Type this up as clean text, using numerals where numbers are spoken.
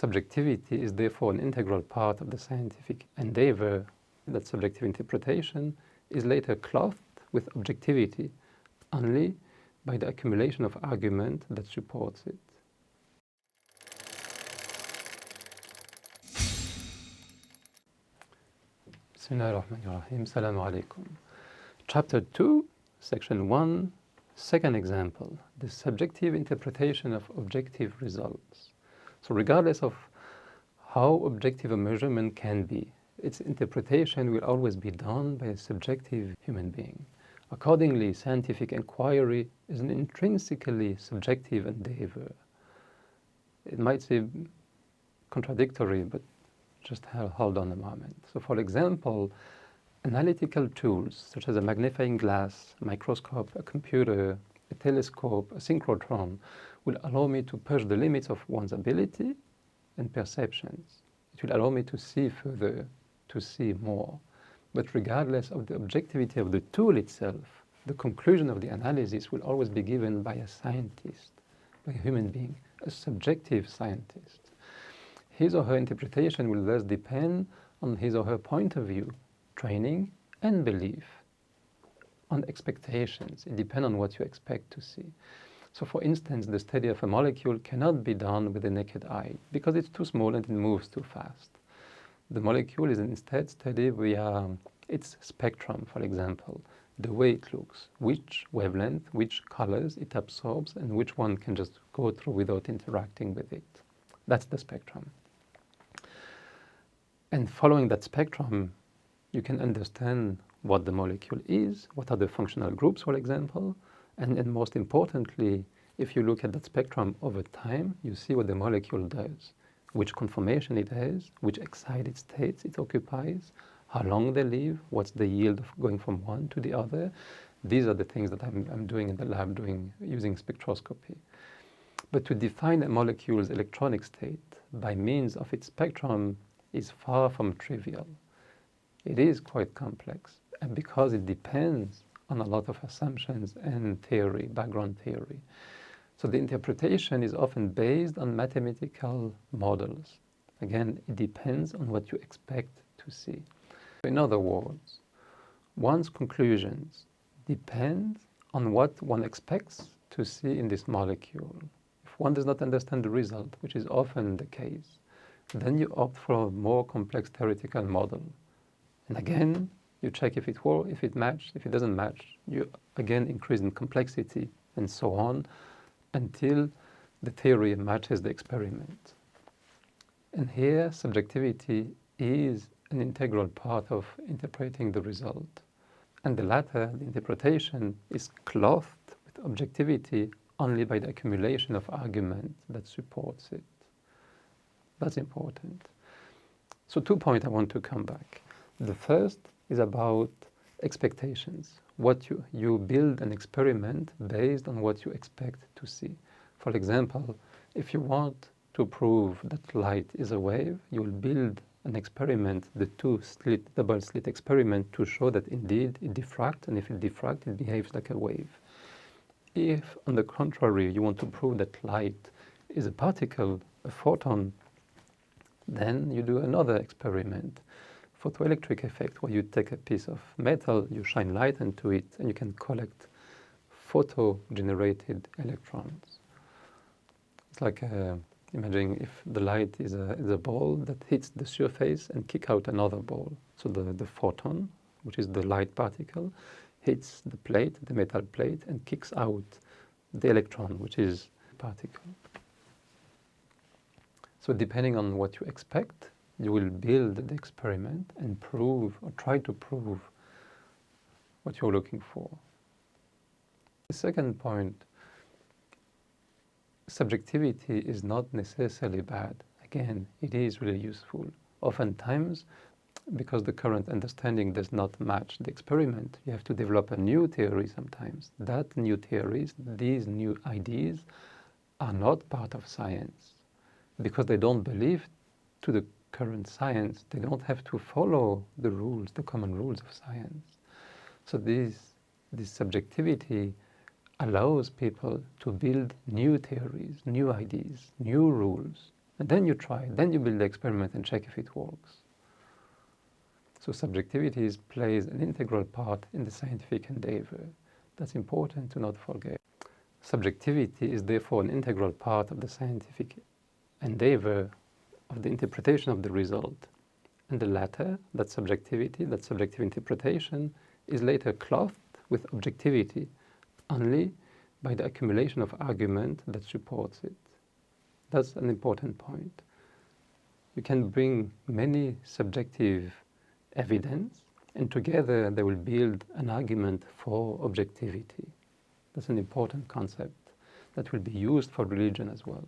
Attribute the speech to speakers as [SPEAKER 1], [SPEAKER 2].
[SPEAKER 1] Subjectivity is therefore an integral part of the scientific endeavor. That subjective interpretation is later clothed with objectivity only by the accumulation of argument that supports it. Bismillahirrahmanirrahim. Assalamu alaikum. Chapter 2, Section 1, second example, the subjective interpretation of objective results. So regardless of how objective a measurement can be, its interpretation will always be done by a subjective human being. Accordingly, scientific inquiry is an intrinsically subjective endeavor. It might seem contradictory, but just hold on a moment. So for example, analytical tools such as a magnifying glass, a microscope, a computer, a telescope, a synchrotron will allow me to push the limits of one's ability and perceptions. It will allow me to see further, to see more. But regardless of the objectivity of the tool itself, the conclusion of the analysis will always be given by a scientist, by a human being, a subjective scientist. His or her interpretation will thus depend on his or her point of view, training, and belief, on expectations. It depends on what you expect to see. So for instance, the study of a molecule cannot be done with the naked eye because it's too small and it moves too fast. The molecule is instead studied via its spectrum, for example, the way it looks, which wavelength, which colors it absorbs, and which one can just go through without interacting with it. That's the spectrum. And following that spectrum, you can understand what the molecule is, what are the functional groups, for example, and most importantly, if you look at that spectrum over time, you see what the molecule does, which conformation it has, which excited states it occupies, how long they live, what's the yield of going from one to the other. These are the things that I'm doing in the lab, using spectroscopy. But to define a molecule's electronic state by means of its spectrum is far from trivial. It is quite complex, and because it depends on a lot of assumptions and theory, background theory. So the interpretation is often based on mathematical models. Again, it depends on what you expect to see. In other words, one's conclusions depend on what one expects to see in this molecule. If one does not understand the result, which is often the case, then you opt for a more complex theoretical model. And again, you check if it works, if it matches. If it doesn't match, you again increase in complexity and so on until the theory matches the experiment. And here, subjectivity is an integral part of interpreting the result. And the latter, the interpretation, is clothed with objectivity only by the accumulation of argument that supports it. That's important. So 2 points I want to come back. The first is about expectations. You build an experiment based on what you expect to see. For example, if you want to prove that light is a wave, you will build an experiment, the double slit experiment, to show that indeed it diffracts, and if it diffracts, it behaves like a wave. If, on the contrary, you want to prove that light is a particle, a photon, then you do another experiment, photoelectric effect, where you take a piece of metal, you shine light into it, and you can collect photo-generated electrons. It's like, imagine if the light is a ball that hits the surface and kick out another ball. So the photon, which is the light particle, hits the plate, the metal plate, and kicks out the electron, which is particle. So depending on what you expect, you will build the experiment and prove or try to prove what you're looking for. The second point, subjectivity is not necessarily bad. Again, it is really useful. Oftentimes, because the current understanding does not match the experiment, you have to develop a new theory sometimes. That new theories, these new ideas, are not part of science because they don't believe to the current science. They don't have to follow the rules, the common rules of science. So this subjectivity allows people to build new theories, new ideas, new rules, And then you try, then you build the experiment and check if it works. So subjectivity plays an integral part in the scientific endeavor. That's important to not forget. Subjectivity is therefore an integral part of the scientific endeavor of the interpretation of the result. And the latter, that subjectivity, that subjective interpretation, is later clothed with objectivity only by the accumulation of argument that supports it. That's an important point. You can bring many subjective evidence, and together they will build an argument for objectivity. That's an important concept that will be used for religion as well.